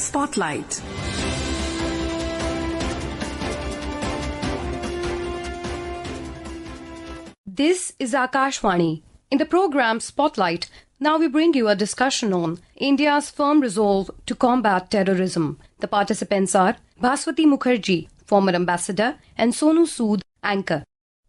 Spotlight. This is Akashvani. In the program Spotlight, now we bring you a discussion on India's firm resolve to combat terrorism. The participants are Bhaswati Mukherjee, former ambassador, and Sonu Sud, anchor.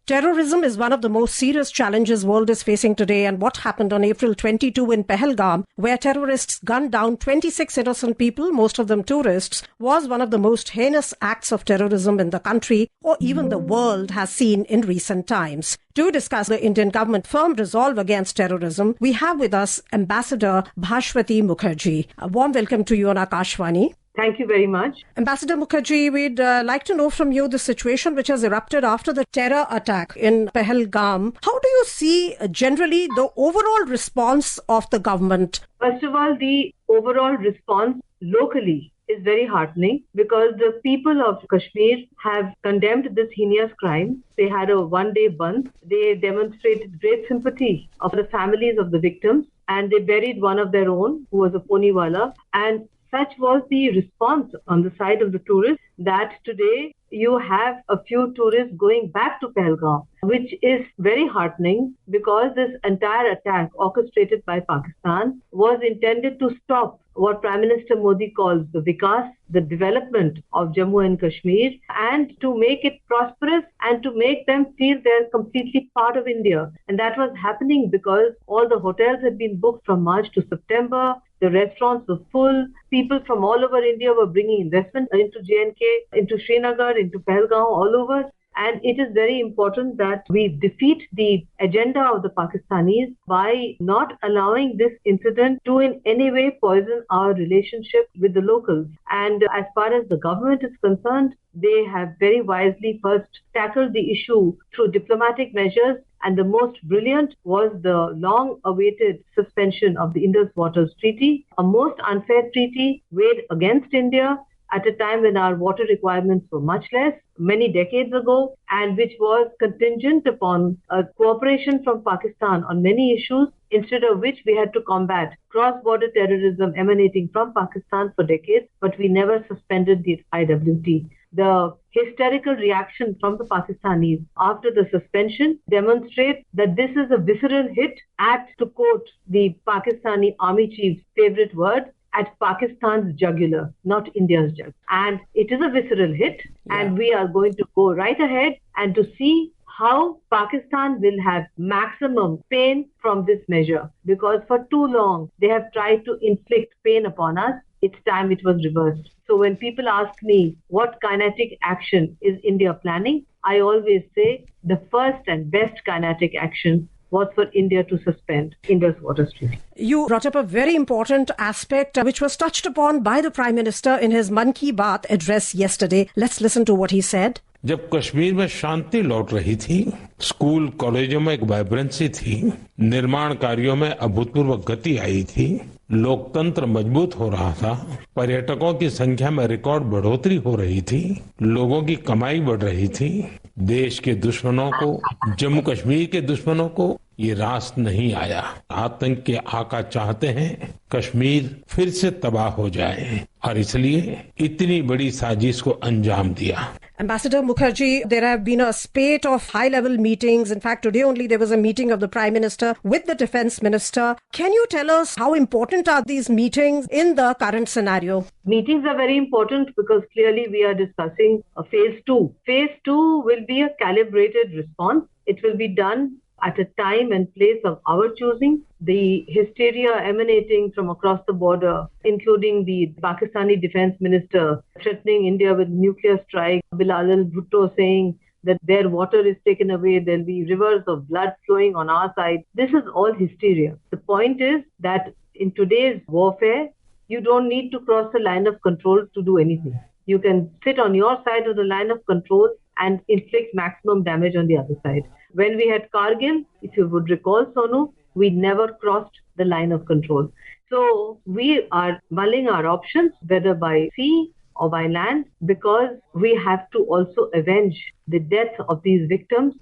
Terrorism is one of the most serious challenges the world is facing today, and what happened on April 22 in Pahalgam, where terrorists gunned down 26 innocent people, most of them tourists, was one of the most heinous acts of terrorism in the country or even the world has seen in recent times. To discuss the Indian government firm resolve against terrorism, we have with us Ambassador Bhaswati Mukherjee. A warm welcome to you on Akashvani. Thank you very much. Ambassador Mukherjee, we'd like to know from you the situation which has erupted after the terror attack in Pahalgam. How do you see generally the overall response of the government? First of all, the overall response locally is very heartening because the people of Kashmir have condemned this heinous crime. They had a one-day bandh. They demonstrated great sympathy of the families of the victims, and they buried one of their own who was a poniwala. And such was the response on the side of the tourists that today you have a few tourists going back to Pahalgam, which is very heartening because this entire attack orchestrated by Pakistan was intended to stop what Prime Minister Modi calls the Vikas, the development of Jammu and Kashmir, and to make it prosperous and to make them feel they're completely part of India. And that was happening because all the hotels had been booked from March to September. The restaurants were full. People from all over India were bringing investment into J&K, into Srinagar, into Pahalgam, all over. And it is very important that we defeat the agenda of the Pakistanis by not allowing this incident to in any way poison our relationship with the locals. And as far as the government is concerned, they have very wisely first tackled the issue through diplomatic measures. And the most brilliant was the long-awaited suspension of the Indus Waters Treaty, a most unfair treaty weighed against India at a time when our water requirements were much less, many decades ago, and which was contingent upon cooperation from Pakistan on many issues, instead of which we had to combat cross-border terrorism emanating from Pakistan for decades, but we never suspended the IWT. The hysterical reaction from the Pakistanis after the suspension demonstrates that this is a visceral hit at, to quote the Pakistani army chief's favorite word, at Pakistan's jugular, not India's jugular. And it is a visceral hit, and we are going to go right ahead and to see how Pakistan will have maximum pain from this measure. Because for too long, they have tried to inflict pain upon us. It's time it was reversed. So when people ask me what kinetic action is India planning, I always say the first and best kinetic action was for India to suspend Indus Waters Treaty. You brought up a very important aspect which was touched upon by the Prime Minister in his Mann Ki Baat address yesterday. Let's listen to what he said. जब कश्मीर में शांति लौट रही थी, school कॉलेजों में एक vibrancy थी, निर्माण कार्यों में अभूतपूर्व गति आई थी, लोकतंत्र मजबूत हो रहा था, पर्यटकों की संख्या में रिकॉर्ड बढ़ोतरी हो रही थी, लोगों की कमाई बढ़ रही थी, देश के दुश्मनों को, जम्मू कश्मीर के दुश्मनों को ये रास नहीं आया। आतंक के आका चाहते हैं कश्मीर फिर से तबाह हो जाए और इसलिए इतनी बड़ी साजिश को अंजाम दिया। Ambassador Mukherjee, there have been a spate of high-level meetings. In fact, today only there was a meeting of the Prime Minister with the Defence Minister. Can you tell us how important are these meetings in the current scenario? Meetings are very important because clearly we are discussing a phase 2. Phase 2 will be a calibrated response. It will be done at a time and place of our choosing. The hysteria emanating from across the border, including the Pakistani Defence Minister threatening India with nuclear strike, Bilal al-Bhutto saying that their water is taken away, there'll be rivers of blood flowing on our side. This is all hysteria. The point is that in today's warfare, you don't need to cross the line of control to do anything. You can sit on your side of the line of control and inflict maximum damage on the other side. When we had Kargil, if you would recall, Sonu, we never crossed the line of control. So we are mulling our options, whether by sea or by land, because we have to also avenge the death of these victims,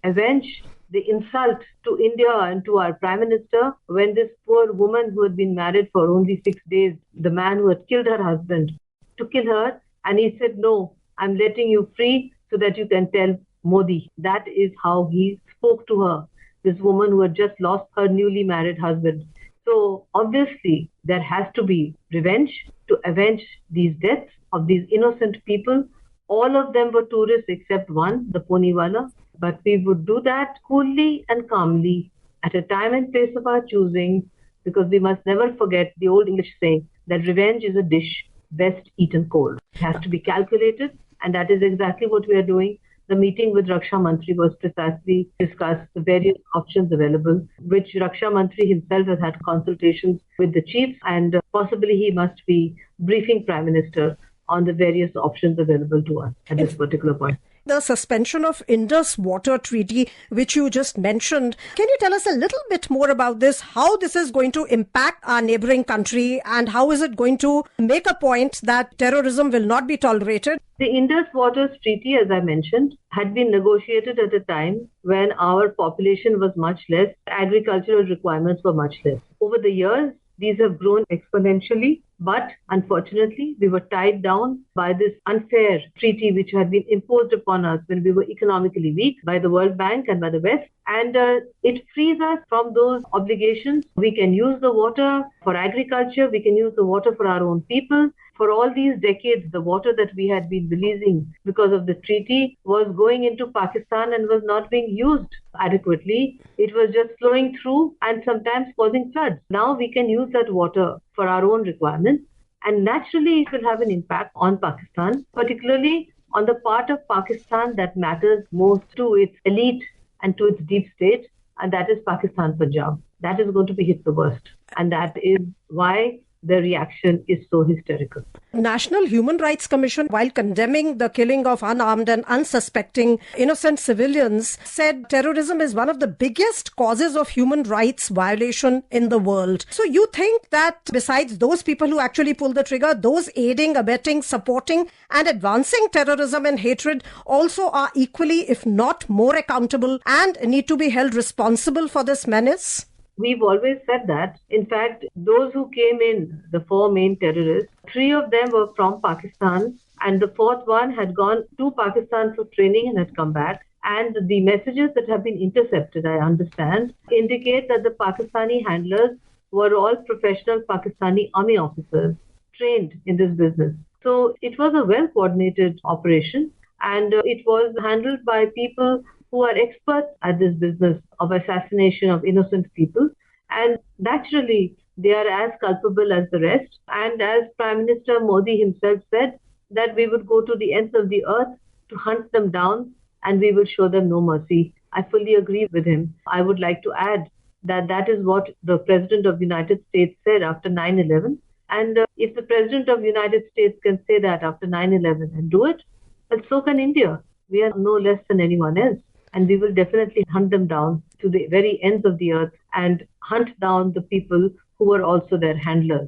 avenge the insult to India and to our Prime Minister when this poor woman who had been married for only 6 days, the man who had killed her husband, to kill her, and he said, no, I'm letting you free so that you can tell Modi. That is how he spoke to her, this woman who had just lost her newly married husband. So obviously there has to be revenge to avenge these deaths of these innocent people. All of them were tourists except one, the Poniwala. But we would do that coolly and calmly at a time and place of our choosing, because we must never forget the old English saying that revenge is a dish best eaten cold. It has to be calculated, and that is exactly what we are doing. The meeting with Raksha Mantri was precisely discuss the various options available, which Raksha Mantri himself has had consultations with the chiefs, and possibly he must be briefing Prime Minister on the various options available to us at this particular point. The suspension of Indus Water Treaty, which you just mentioned, can you tell us a little bit more about this, how this is going to impact our neighboring country, and how is it going to make a point that terrorism will not be tolerated? The Indus Waters Treaty, as I mentioned, had been negotiated at a time when our population was much less, agricultural requirements were much less. Over the years, these have grown exponentially, but unfortunately, we were tied down by this unfair treaty which had been imposed upon us when we were economically weak by the World Bank and by the West. And it frees us from those obligations. We can use the water for agriculture. We can use the water for our own people. For all these decades, the water that we had been releasing because of the treaty was going into Pakistan and was not being used adequately. It was just flowing through and sometimes causing floods. Now we can use that water for our own requirements, and naturally it will have an impact on Pakistan, particularly on the part of Pakistan that matters most to its elite and to its deep state, and that is Pakistan Punjab. That is going to be hit the worst, and that is why the reaction is so hysterical. National Human Rights Commission, while condemning the killing of unarmed and unsuspecting innocent civilians, said terrorism is one of the biggest causes of human rights violation in the world. So you think that besides those people who actually pull the trigger, those aiding, abetting, supporting and advancing terrorism and hatred also are equally, if not more, accountable and need to be held responsible for this menace? We've always said that. In fact, those who came in, the 4 main terrorists, 3 of them were from Pakistan, and the 4th one had gone to Pakistan for training and had come back. And the messages that have been intercepted, I understand, indicate that the Pakistani handlers were all professional Pakistani army officers trained in this business. So it was a well-coordinated operation, and it was handled by people who are experts at this business of assassination of innocent people. And naturally, they are as culpable as the rest. And as Prime Minister Modi himself said, that we would go to the ends of the earth to hunt them down and we will show them no mercy. I fully agree with him. I would like to add that that is what the President of the United States said after 9/11. And if the President of the United States can say that after 9/11 and do it, well, so can India. We are no less than anyone else. And we will definitely hunt them down to the very ends of the earth and hunt down the people who were also their handlers,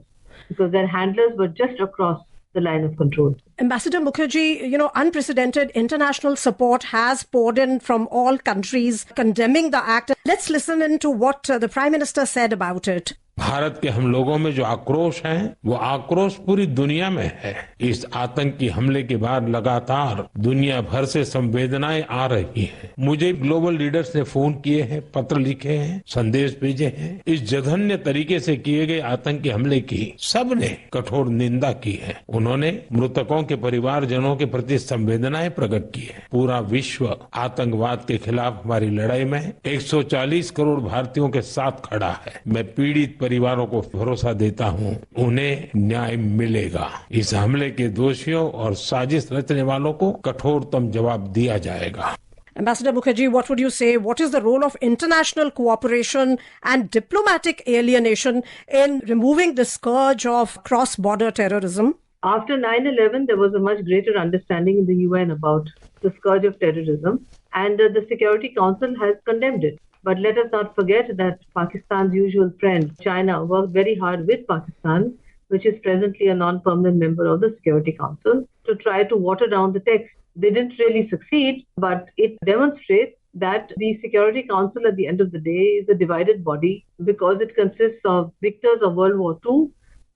because their handlers were just across the line of control. Ambassador Mukherjee, unprecedented international support has poured in from all countries condemning the act. Let's listen in to what the Prime Minister said about it. Bharat के हम लोगों में जो आक्रोश है वो आक्रोश पूरी दुनिया में है। इस आतंकी हमले के बाद लगातार दुनिया भर से संवेदनाएं आ रही हैं। मुझे ग्लोबल लीडर्स ने फोन किए हैं, पत्र लिखे हैं, संदेश भेजे हैं। इस जघन्य तरीके से किए गए आतंकी हमले की सबने कठोर निंदा की है। उन्होंने मृतकों के परिवारजनों के प्रति संवेदनाएं प्रकट की है। पूरा विश्व आतंकवाद के खिलाफ हमारी लड़ाई में 140 करोड़ भारतीयों के साथ खड़ा है। मैं पीड़ित परिवारों को भरोसा देता हूं, उन्हें न्याय मिलेगा। इस हमले के दोषियों और साजिश रचने वालों को कठोरतम जवाब दिया जाएगा। Ambassador Mukherjee, what would you say? What is the role of international cooperation and diplomatic alienation in removing the scourge of cross-border terrorism? After 9/11, there was a much greater understanding in the UN about the scourge of terrorism, and the Security Council has condemned it. But let us not forget that Pakistan's usual friend, China, worked very hard with Pakistan, which is presently a non-permanent member of the Security Council, to try to water down the text. They didn't really succeed, but it demonstrates that the Security Council at the end of the day is a divided body because it consists of victors of World War II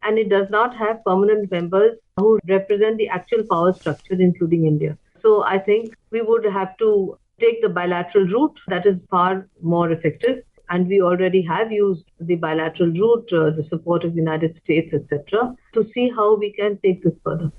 and it does not have permanent members who represent the actual power structure, including India. So I think we would have to take the bilateral route that is far more effective. And we already have used the bilateral route, the support of the United States, etc., to see how we can take this further.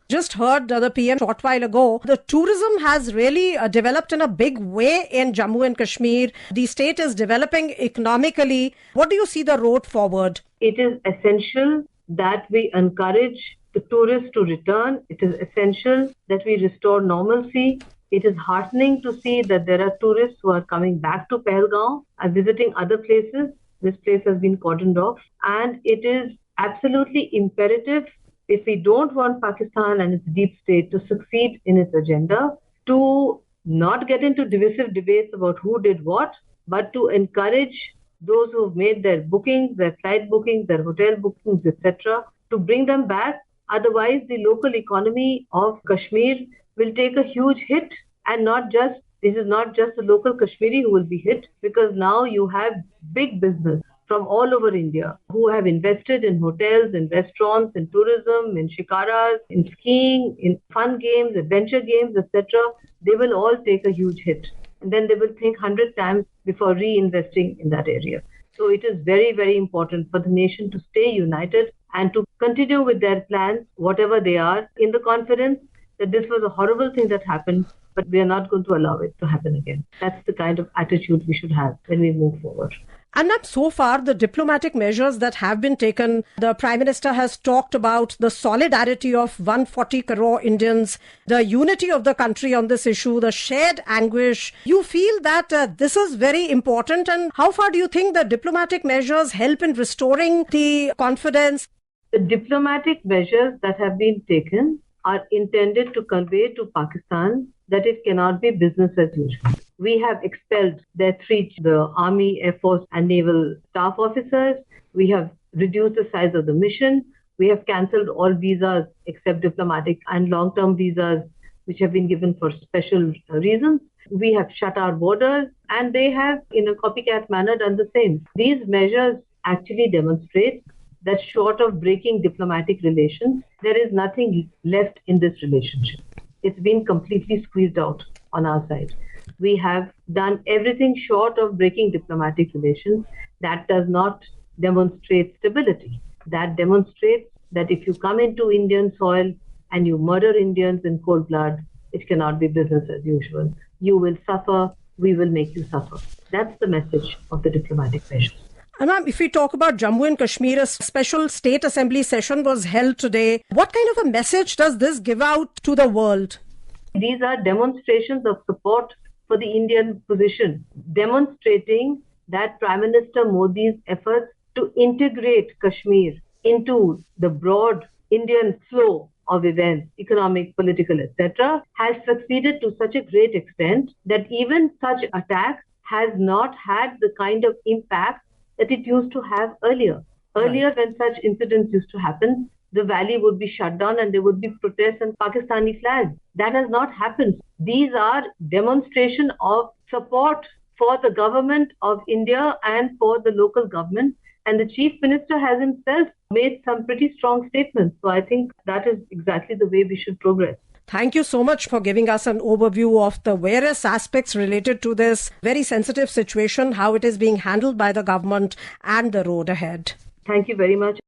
Just heard the PM short while ago. The tourism has really developed in a big way in Jammu and Kashmir. The state is developing economically. What do you see the road forward? It is essential that we encourage the tourists to return. It is essential that we restore normalcy. It is heartening to see that there are tourists who are coming back to Pahalgam and visiting other places. This place has been cordoned off. And it is absolutely imperative, if we don't want Pakistan and its deep state to succeed in its agenda, to not get into divisive debates about who did what, but to encourage those who've made their bookings, their flight bookings, their hotel bookings, etc., to bring them back. Otherwise, the local economy of Kashmir will take a huge hit, and this is not just the local Kashmiri who will be hit, because now you have big business from all over India who have invested in hotels, in restaurants, in tourism, in shikaras, in skiing, in fun games, adventure games, etc. They will all take a huge hit. And then they will think 100 times before reinvesting in that area. So it is very, very important for the nation to stay united and to continue with their plans, whatever they are, in the confidence that this was a horrible thing that happened, but we are not going to allow it to happen again. That's the kind of attitude we should have when we move forward. And not so far, the diplomatic measures that have been taken, the Prime Minister has talked about the solidarity of 140 crore Indians, the unity of the country on this issue, the shared anguish. You feel that this is very important, and how far do you think the diplomatic measures help in restoring the confidence? The diplomatic measures that have been taken are intended to convey to Pakistan that it cannot be business as usual. We have expelled the Army, Air Force and Naval staff officers. We have reduced the size of the mission. We have cancelled all visas except diplomatic and long-term visas which have been given for special reasons. We have shut our borders, and they have, in a copycat manner, done the same. These measures actually demonstrate that short of breaking diplomatic relations, there is nothing left in this relationship. It's been completely squeezed out on our side. We have done everything short of breaking diplomatic relations. That does not demonstrate stability. That demonstrates that if you come into Indian soil and you murder Indians in cold blood, it cannot be business as usual. You will suffer, we will make you suffer. That's the message of the diplomatic measures. And ma'am, if we talk about Jammu and Kashmir, a special state assembly session was held today. What kind of a message does this give out to the world? These are demonstrations of support for the Indian position, demonstrating that Prime Minister Modi's efforts to integrate Kashmir into the broad Indian flow of events, economic, political, etc., has succeeded to such a great extent that even such attacks has not had the kind of impact that it used to have earlier. Earlier, when such incidents used to happen, the valley would be shut down and there would be protests and Pakistani flags. That has not happened. These are demonstration of support for the government of India and for the local government. And the Chief Minister has himself made some pretty strong statements. So I think that is exactly the way we should progress. Thank you so much for giving us an overview of the various aspects related to this very sensitive situation, how it is being handled by the government and the road ahead. Thank you very much.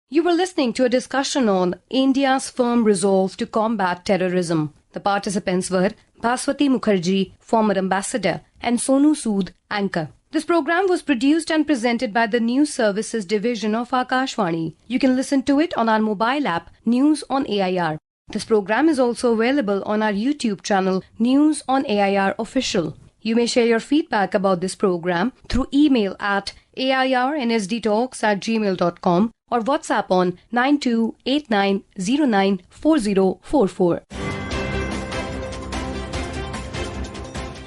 You were listening to a discussion on India's firm resolve to combat terrorism. The participants were Bhaswati Mukherjee, former ambassador, and Sonu Sud, anchor. This program was produced and presented by the News Services Division of Akashvani. You can listen to it on our mobile app, News on AIR. This program is also available on our YouTube channel, News on AIR Official. You may share your feedback about this program through email at airnsdtalks@gmail.com or WhatsApp on 9289094044.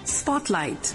Spotlight.